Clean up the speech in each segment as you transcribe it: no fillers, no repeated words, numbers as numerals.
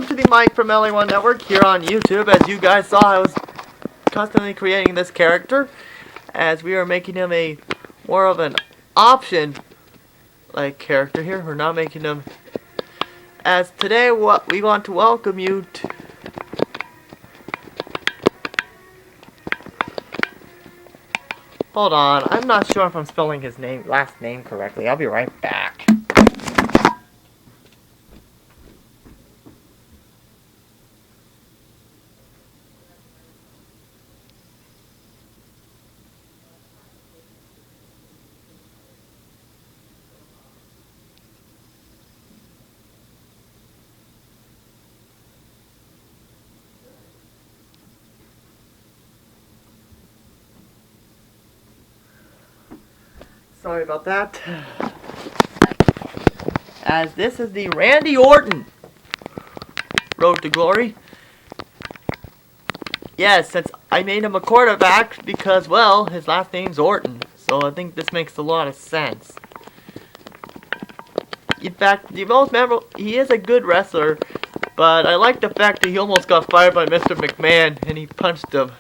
welcome to the Mike from LA1 Network here on YouTube. As you guys saw, I was constantly creating this character as we are making him a more of an option like character here. We're not making him as today what we want to welcome you to hold on, I'm not sure if I'm spelling his last name correctly. I'll be right back. Sorry about that. As this is the Randy Orton Road to Glory. Yes, since I made him a quarterback because, well, his last name's Orton. So I think this makes a lot of sense. In fact, the most memorable, he is a good wrestler, but I like the fact that he almost got fired by Mr. McMahon and he punched him.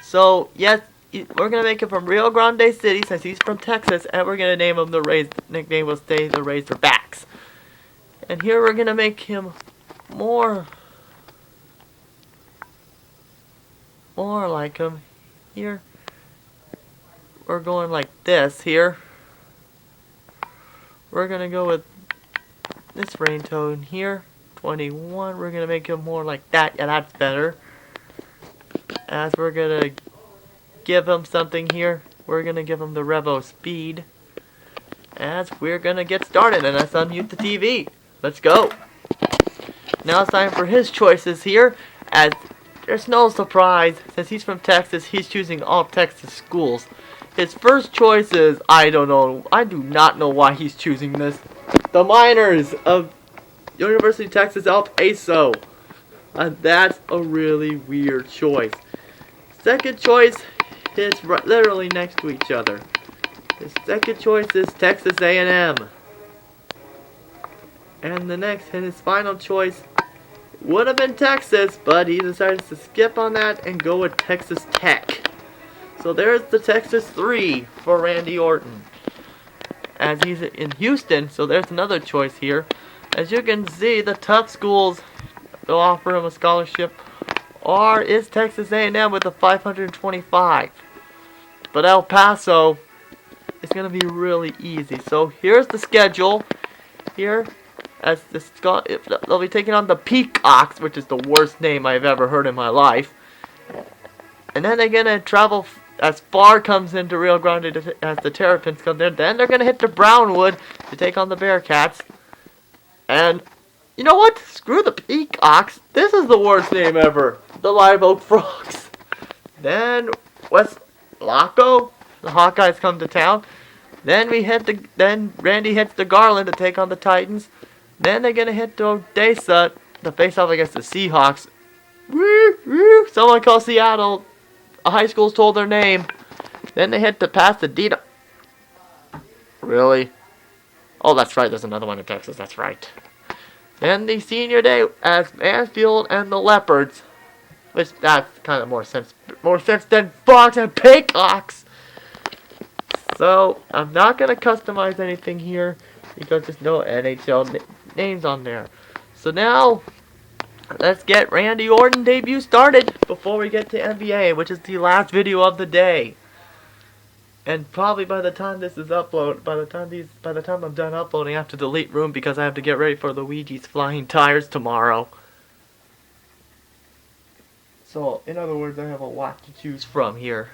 So, yes, we're going to make him from Rio Grande City since he's from Texas, and we're going to name him nickname will stay the Razorbacks. And here we're going to make him more like him. Here, we're going like this here. We're going to go with this rain tone here, 21. We're going to make him more like that. Yeah, that's better. As we're going to give him something here, we're going to give him the Revo Speed. As we're going to get started, and let's unmute the TV. Let's go. Now it's time for his choices here, as there's no surprise, since he's from Texas, he's choosing all Texas schools. His first choice is, I don't know, I do not know why he's choosing this. The Miners of University of Texas El Paso. That's a really weird choice. Second choice is literally next to each other. His second choice is Texas A&M. And his final choice would have been Texas, but he decided to skip on that and go with Texas Tech. So there's the Texas 3 for Randy Orton. As he's in Houston, so there's another choice here. As you can see, the tough schools will offer him a scholarship is Texas A&M with a 525. But El Paso is going to be really easy. So here's the schedule. Here, as they'll be taking on the Peacocks, which is the worst name I've ever heard in my life. And then they're going to travel as far comes into Rio Grande as the Terrapins come there. Then they're going to hit the Brownwood to take on the Bearcats. And you know what? Screw the Peacocks. This is the worst name ever. The Live Oak Frogs. Then West Laco, the Hawkeyes come to town. Then Randy hits the Garland to take on the Titans. Then they're gonna hit to Odessa to face off against the Seahawks. Woo, woo. Someone call Seattle. A high school's told their name. Then they hit to Pasadena. Really? Oh, that's right. There's another one in Texas. That's right. Then the senior day as Mansfield and the Leopards. Which that's kind of more sense than Fox and Peacocks. So I'm not gonna customize anything here because there's no NHL names on there. So now let's get Randy Orton debut started before we get to NBA, which is the last video of the day. And probably by the time this is uploaded, by the time I'm done uploading, I have to delete room because I have to get ready for Luigi's Flying Tires tomorrow. So, in other words, I have a lot to choose from here.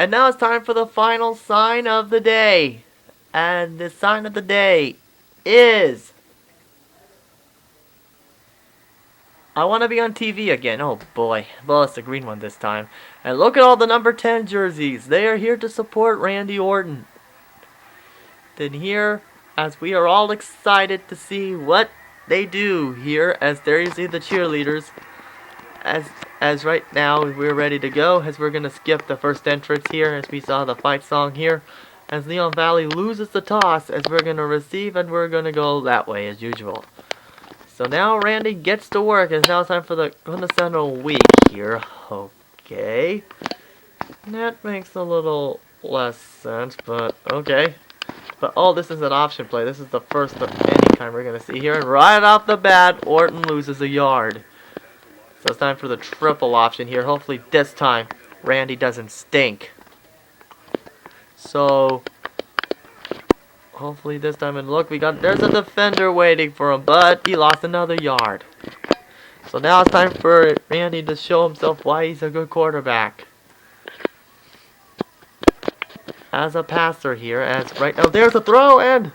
And now it's time for the final sign of the day. And the sign of the day is I want to be on TV again. Oh boy. Well, it's the green one this time. And look at all the number 10 jerseys. They are here to support Randy Orton. Then here, as we are all excited to see what they do here, as there you see the cheerleaders. As right now we're ready to go, as we're gonna skip the first entrance here, as we saw the fight song here. As Leon Valley loses the toss, as we're gonna receive, and we're gonna go that way as usual. So now Randy gets to work. It's now time for the quintessential week here. Okay. That makes a little less sense, but okay. But oh, this is an option play. This is the first of any kind we're going to see here. And right off the bat, Orton loses a yard. So it's time for the triple option here. Hopefully this time, Randy doesn't stink. So hopefully this time, and look, there's a defender waiting for him, but he lost another yard. So now it's time for Randy to show himself why he's a good quarterback. As a passer here, as right now, there's a throw, and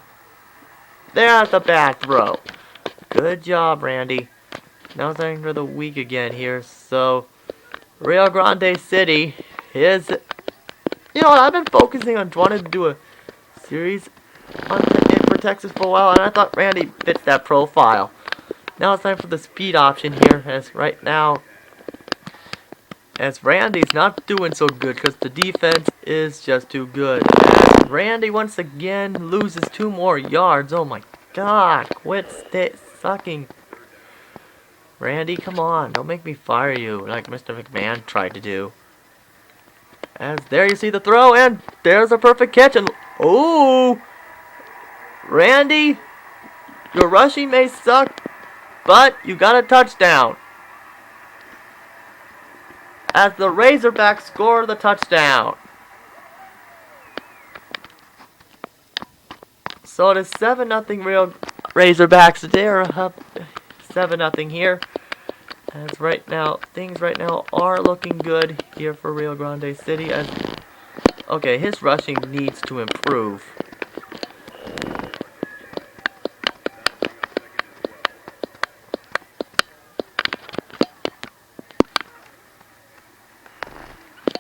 there's a bad throw. Good job, Randy. Now it's time for the week again here. So Rio Grande City is, you know what, I've been focusing on wanting to do a series for Texas for a while, and I thought Randy fits that profile. Now it's time for the speed option here, as right now, as Randy's not doing so good because the defense is just too good. And Randy once again loses 2 more yards. Oh my god, quit sucking. Randy, come on, don't make me fire you like Mr. McMahon tried to do. As there you see the throw, and there's a perfect catch, and oh, Randy, your rushing may suck, but you got a touchdown. As the Razorbacks score the touchdown. So it is 7-0 Real Razorbacks. They're up 7-0 here. As right now, things right now are looking good here for Rio Grande City. As okay, his rushing needs to improve.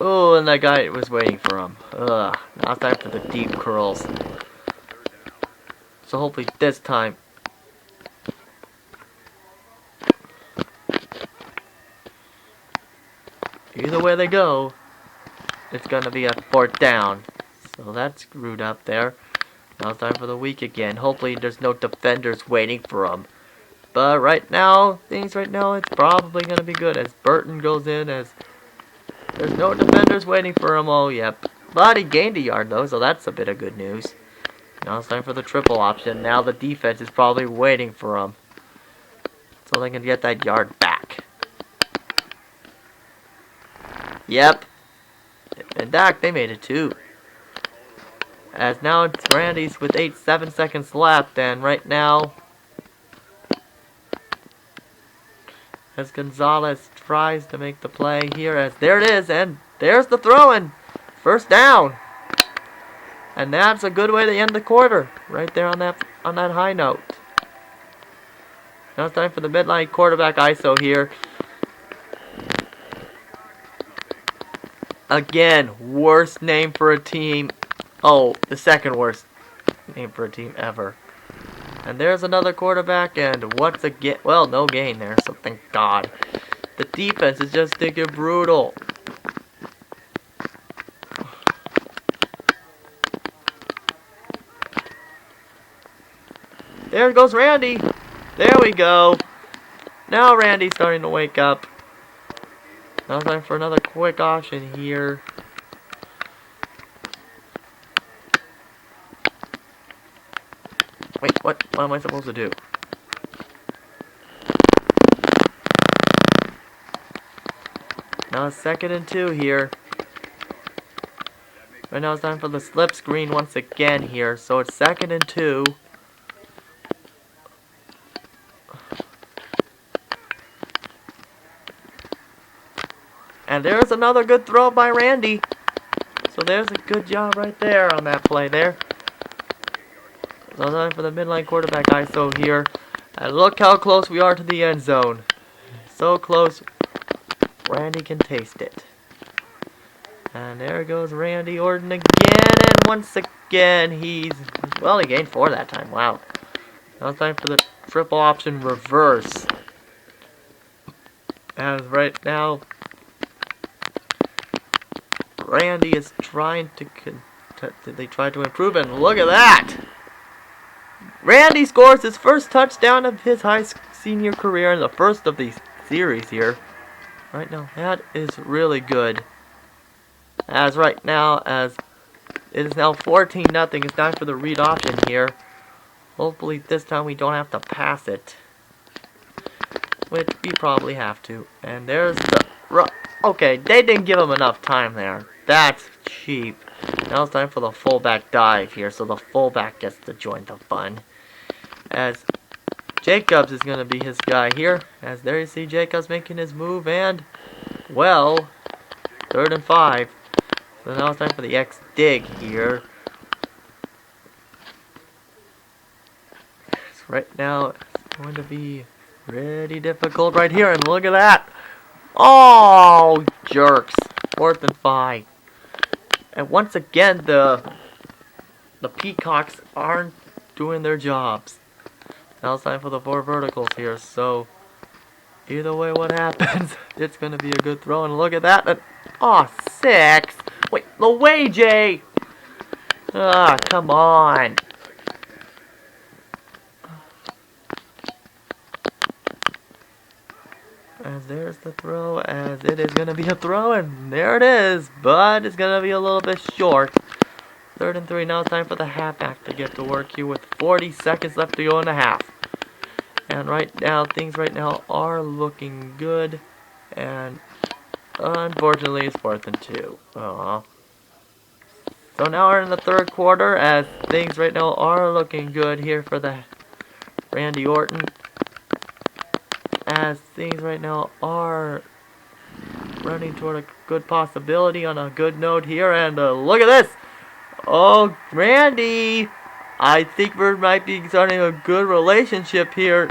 Oh, and that guy was waiting for him. Ugh, now it's time for the deep curls. So hopefully this time. Either way they go, it's gonna be a 4th down. So that's screwed up there. Now it's time for the week again. Hopefully there's no defenders waiting for him. But right now, it's probably gonna be good as Burton goes in, as there's no defenders waiting for him. Oh, yep. But he gained a yard, though, so that's a bit of good news. Now it's time for the triple option. Now the defense is probably waiting for him, so they can get that yard back. Yep. And Dak, they made it too. As now it's Randy's with 7 seconds left, and right now, as Gonzalez tries to make the play here, as there it is, and there's the throw, and 1st down. And that's a good way to end the quarter, right there on that high note. Now it's time for the midline quarterback ISO here. Again, worst name for a team. Oh, the 2nd worst name for a team ever. And there's another quarterback, and what's a get? Well, no gain there, so thank God. The defense is just thinking brutal. There goes Randy. There we go. Now Randy's starting to wake up. Now time for another quick option here. Wait, what am I supposed to do? Now it's 2nd and 2 here. Right now it's time for the slip screen once again here. So it's 2nd and 2. And there's another good throw by Randy. So there's a good job right there on that play there. So time for the midline quarterback ISO here. And look how close we are to the end zone. so close. Randy can taste it. And there goes Randy Orton again, and once again he gained 4 that time. Wow. Now it's time for the triple option reverse. As right now, Randy is trying to improve, and look at that! Randy scores his first touchdown of his senior career in the first of these series here. Right now, that is really good. As right now, as it is now 14-0, it's time for the read option here. Hopefully this time we don't have to pass it, which we probably have to. And there's the okay, they didn't give him enough time there. That's cheap. Now it's time for the fullback dive here, so the fullback gets to join the fun. As Jacobs is going to be his guy here. As there you see Jacobs making his move, and well, 3rd and 5. So now it's time for the X dig here. So right now it's going to be pretty difficult right here, and look at that. Oh, jerks. 4th and 5. And once again, the Peacocks aren't doing their jobs. Now it's time for the 4 verticals here, so either way what happens, it's going to be a good throw. And look at that. And, oh, 6. Wait, no way, Jay. Ah, come on. As there's the throw, as it is going to be a throw, and there it is, but it's going to be a little bit short. 3rd and 3, now it's time for the halfback to get to work here with 40 seconds left to go in the half. And right now, things right now are looking good, and unfortunately it's 4th and 2. Aww. So now we're in the 3rd quarter, as things right now are looking good here for the Randy Orton. As things right now are running toward a good possibility on a good note here, and look at this! Oh, Randy! I think we might be starting a good relationship here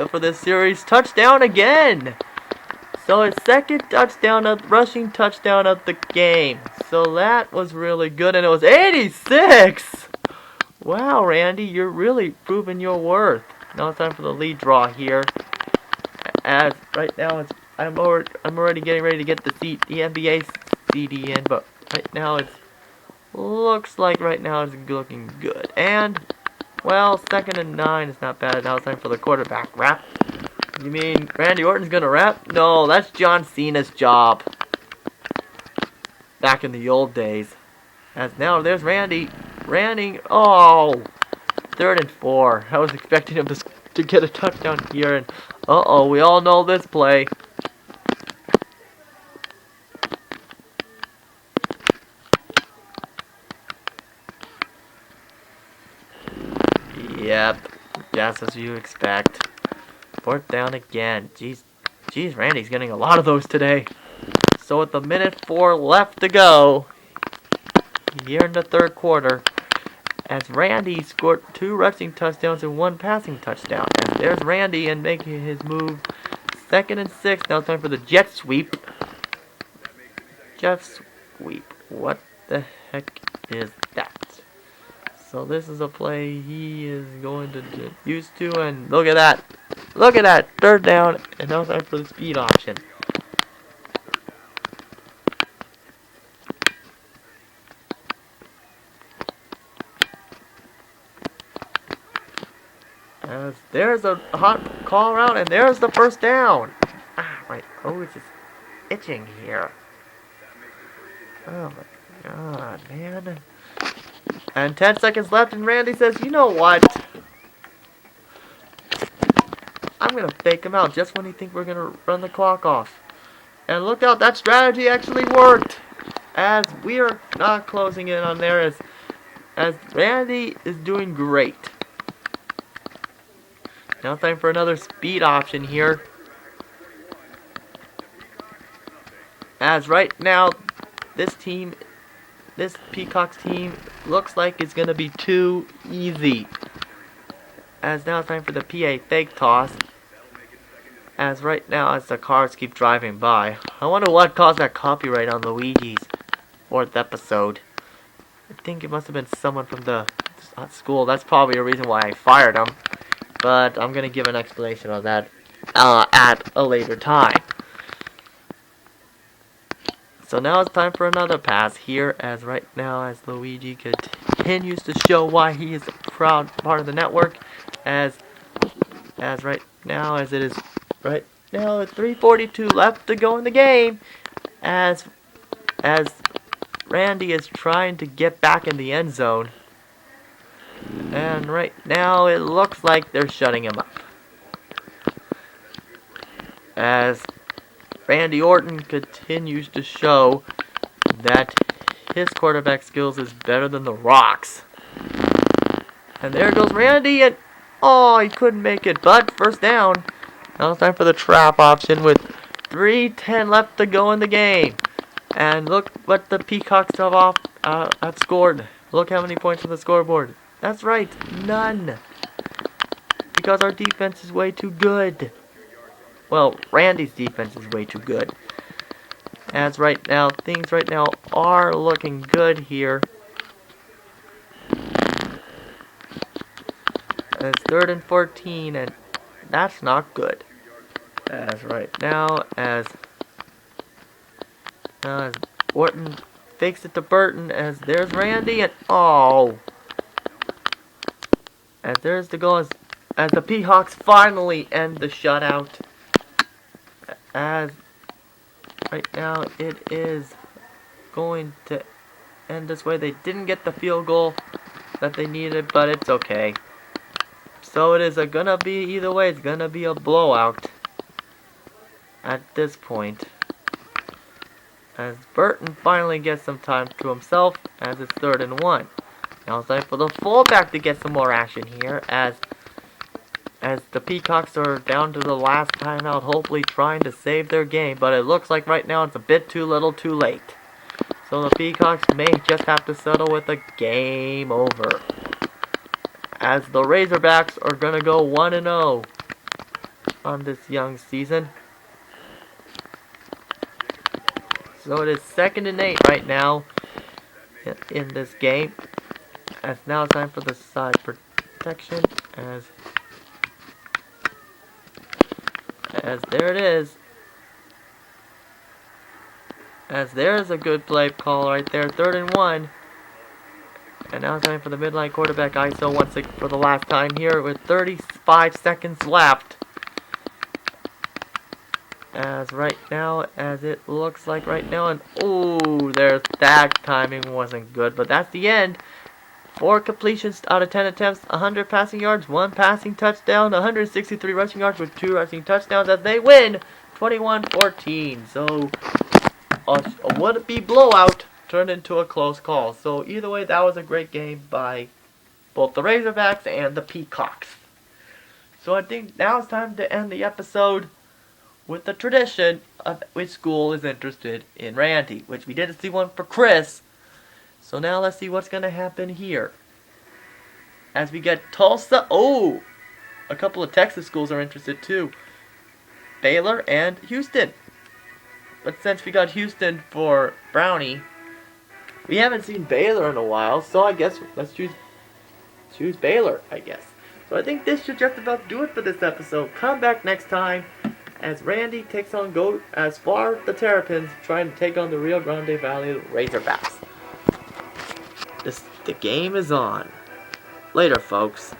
for this series. Touchdown again! So his 2nd touchdown, rushing touchdown of the game. So that was really good, and it was 86! Wow, Randy, you're really proving your worth. Now it's time for the lead draw here. As right now, I'm already getting ready to get the NBA CD in, but right now looks like right now it's looking good. And well, 2nd and 9 is not bad. Now it's time for the quarterback wrap. You mean Randy Orton's gonna rap? No, that's John Cena's job. Back in the old days. As now there's Randy. Oh, 3rd and 4. I was expecting him to get a touchdown here, and uh-oh, we all know this play. Yep, just as you expect. 4th down again. Jeez, Randy's getting a lot of those today. So with a minute 4 left to go, here in the 3rd quarter, as Randy scored 2 rushing touchdowns and 1 passing touchdown. And there's Randy and making his move. 2nd and 6. Now it's time for the jet sweep. Jet sweep. What the heck is that? So this is a play he is going to get used to. And look at that. Look at that. 3rd down. And now it's time for the speed option. As there's a hot call around, and there's the 1st down. Ah, my nose is itching here. Oh my god, man. And 10 seconds left, and Randy says, you know what? I'm going to fake him out just when he thinks we're going to run the clock off. And look out, that strategy actually worked. As we are not closing in on there, as Randy is doing great. Now time for another speed option here. As right now, this Peacocks team looks like it's going to be too easy. As now it's time for the PA fake toss. As right now, as the cars keep driving by, I wonder what caused that copyright on Luigi's 4th episode. I think it must have been someone from the school. That's probably a reason why I fired him. But I'm gonna give an explanation on that at a later time. So now it's time for another pass here, as right now as Luigi continues to show why he is a proud part of the network, as right now as it is right now at 3:42 left to go in the game, as Randy is trying to get back in the end zone, and right now it looks like they're shutting him up, as Randy Orton continues to show that his quarterback skills is better than The Rock's. And there goes Randy, and oh, he couldn't make it, but first down. Now it's time for the trap option with 3:10 left to go in the game. And look what the Peacocks have scored. Look how many points on the scoreboard. That's right, none. Because our defense is way too good. Well, Randy's defense is way too good. As right now, things right now are looking good here. It's 3rd and 14, and that's not good. As right now, as Orton fakes it to Burton, as there's Randy, and oh! As there's the goal, as the Peacocks finally end the shutout. As right now it is going to end this way. They didn't get the field goal that they needed, but it's okay. So it is gonna be, either way, it's gonna be a blowout at this point. As Burton finally gets some time to himself, as it's 3rd and 1. Now it's time for the fullback to get some more action here, as the Peacocks are down to the last timeout, hopefully trying to save their game, but it looks like right now it's a bit too little too late. So the Peacocks may just have to settle with a game over, as the Razorbacks are going to go 1-0 on this young season. So it is 2nd and 8 right now in this game, as now it's time for the side protection, as there it is. As there's a good play call right there, 3rd and 1. And now it's time for the midline quarterback ISO once again for the last time here with 35 seconds left. As right now, as it looks like right now, and oh, there's that timing wasn't good, but that's the end. 4 completions out of 10 attempts, 100 passing yards, 1 passing touchdown, 163 rushing yards with 2 rushing touchdowns as they win 21-14. So a would-be blowout turned into a close call. So either way, that was a great game by both the Razorbacks and the Peacocks. So I think now it's time to end the episode with the tradition of which school is interested in Randy, which we didn't see one for Chris. So now let's see what's going to happen here. As we get Tulsa, oh, a couple of Texas schools are interested too. Baylor and Houston. But since we got Houston for Brownie, we haven't seen Baylor in a while, so I guess let's choose Baylor, I guess. So I think this should just about do it for this episode. Come back next time as Randy takes on Go as far the Terrapins, trying to take on the Rio Grande Valley Razorbacks. The game is on. Later, folks.